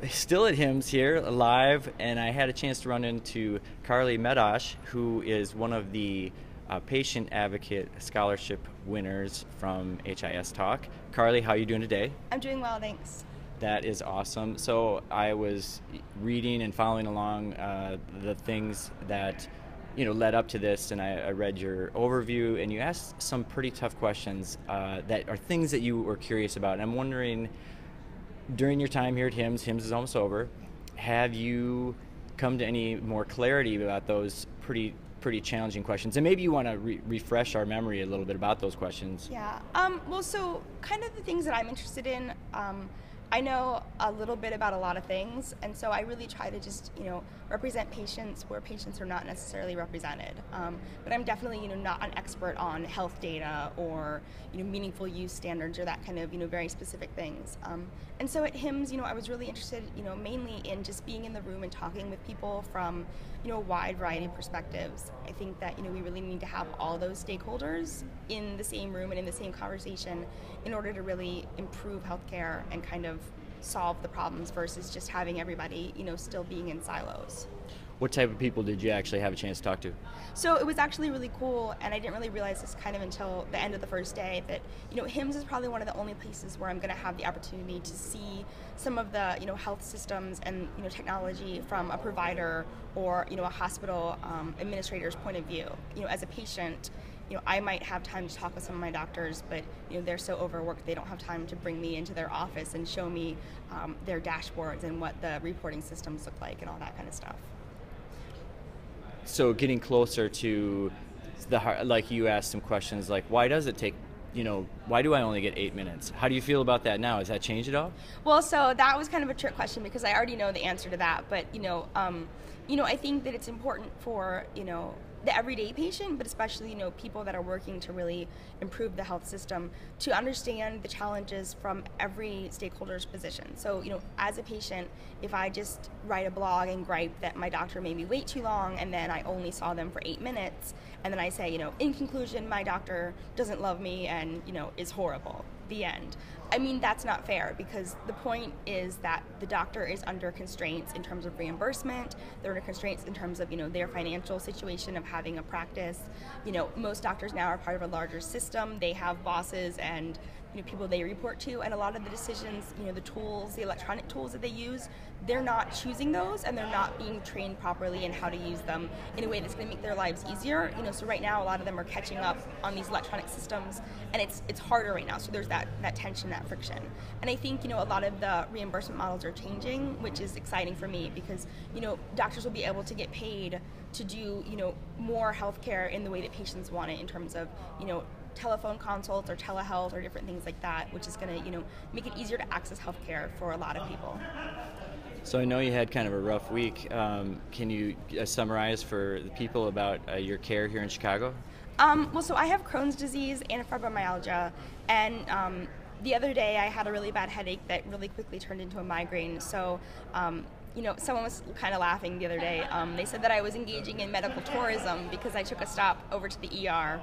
Still at HIMSS here, live, and I had a chance to run into Carly Medosch, who is one of the Patient Advocate Scholarship winners from HIStalk. Carly, how are you doing today? I'm doing well, thanks. That is awesome. So I was reading and following along the things that led up to this, and I read your overview, and you asked some pretty tough questions that are things that you were curious about. And I'm wondering, during your time here at HIMSS is almost over, have you come to any more clarity about those pretty challenging questions? And maybe you want to refresh our memory a little bit about those questions. Yeah, well, so kind of the things that I'm interested in, I know a little bit about a lot of things, and so I really try to just, represent patients where patients are not necessarily represented. But I'm definitely, not an expert on health data or, meaningful use standards or that kind of, very specific things. And so at HIMSS, I was really interested, mainly in just being in the room and talking with people from, a wide variety of perspectives. I think that, we really need to have all those stakeholders in the same room and in the same conversation in order to really improve healthcare and kind of solve the problems versus just having everybody, still being in silos. What type of people did you actually have a chance to talk to? So it was actually really cool, and I didn't really realize this kind of until the end of the first day, that HIMSS is probably one of the only places where I'm going to have the opportunity to see some of the health systems and technology from a provider or a hospital administrator's point of view. As a patient, I might have time to talk with some of my doctors, but they're so overworked they don't have time to bring me into their office and show me their dashboards and what the reporting systems look like and all that kind of stuff. So getting closer to the heart, like you asked some questions like, why does it take, why do I only get 8 minutes? How do you feel about that now? Has that changed at all? Well, so that was kind of a trick question because I already know the answer to that, but I think that it's important for the everyday patient, but especially people that are working to really improve the health system, to understand the challenges from every stakeholder's position. So as a patient, if I just write a blog and gripe that my doctor made me wait too long and then I only saw them for 8 minutes, and then I say, in conclusion, my doctor doesn't love me and is horrible, the end. I mean, that's not fair, because the point is that the doctor is under constraints in terms of reimbursement. They're under constraints in terms of their financial situation of having a practice. Most doctors now are part of a larger system. They have bosses and people they report to, and a lot of the decisions, the tools, the electronic tools that they use, they're not choosing those, and they're not being trained properly in how to use them in a way that's going to make their lives easier. So right now a lot of them are catching up on these electronic systems, and it's harder right now. So there's that tension, that friction. And I think a lot of the reimbursement models are changing, which is exciting for me, because doctors will be able to get paid to do more healthcare in the way that patients want it, in terms of telephone consults or telehealth or different things like that, which is going to make it easier to access healthcare for a lot of people. So I know you had kind of a rough week. Can you summarize for the people about your care here in Chicago? Well, so I have Crohn's disease and fibromyalgia, and the other day I had a really bad headache that really quickly turned into a migraine. So someone was kind of laughing the other day. They said that I was engaging in medical tourism because I took a stop over to the ER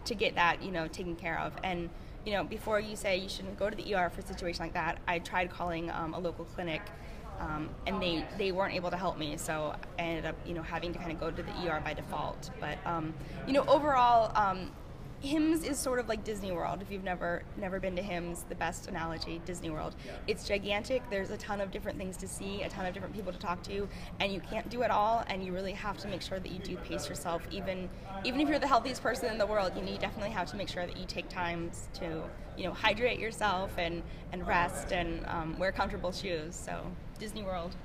to get that taken care of. And before you say you shouldn't go to the ER for a situation like that, I tried calling a local clinic, and they weren't able to help me, so I ended up having to kind of go to the ER by default. But overall, HIMSS is sort of like Disney World. If you've never been to HIMSS, the best analogy, Disney World. It's gigantic. There's a ton of different things to see, a ton of different people to talk to, and you can't do it all, and you really have to make sure that you do pace yourself. Even if you're the healthiest person in the world, you definitely have to make sure that you take times to hydrate yourself and rest and wear comfortable shoes. So Disney World.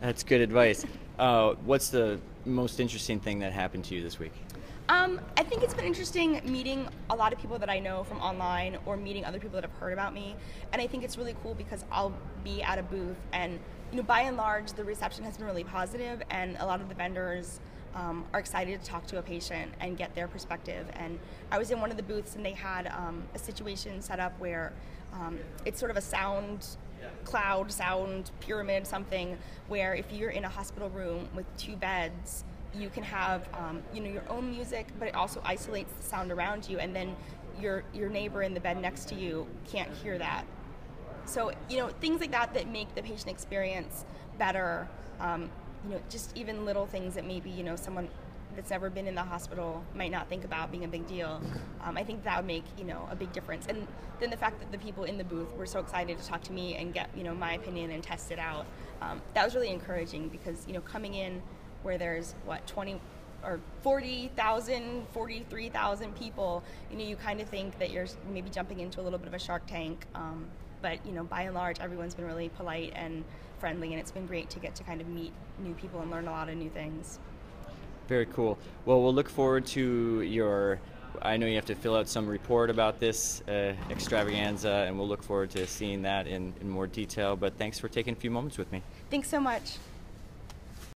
That's good advice. What's the most interesting thing that happened to you this week? I think it's been interesting meeting a lot of people that I know from online, or meeting other people that have heard about me. And I think it's really cool because I'll be at a booth, and by and large the reception has been really positive, and a lot of the vendors are excited to talk to a patient and get their perspective. And I was in one of the booths, and they had a situation set up where it's sort of a sound pyramid, something where if you're in a hospital room with 2 beds, you can have your own music, but it also isolates the sound around you, and then your neighbor in the bed next to you can't hear that So, things like that that make the patient experience better. Just even little things that maybe, someone that's never been in the hospital might not think about being a big deal. I think that would make, a big difference. And then the fact that the people in the booth were so excited to talk to me and get, my opinion and test it out, that was really encouraging because, coming in where there's, 20 or 40,000, 43,000 people, you kind of think that you're maybe jumping into a little bit of a Shark Tank. But, by and large, everyone's been really polite and friendly, and it's been great to get to kind of meet new people and learn a lot of new things. Very cool. Well, we'll look forward to I know you have to fill out some report about this extravaganza, and we'll look forward to seeing that in more detail. But thanks for taking a few moments with me. Thanks so much.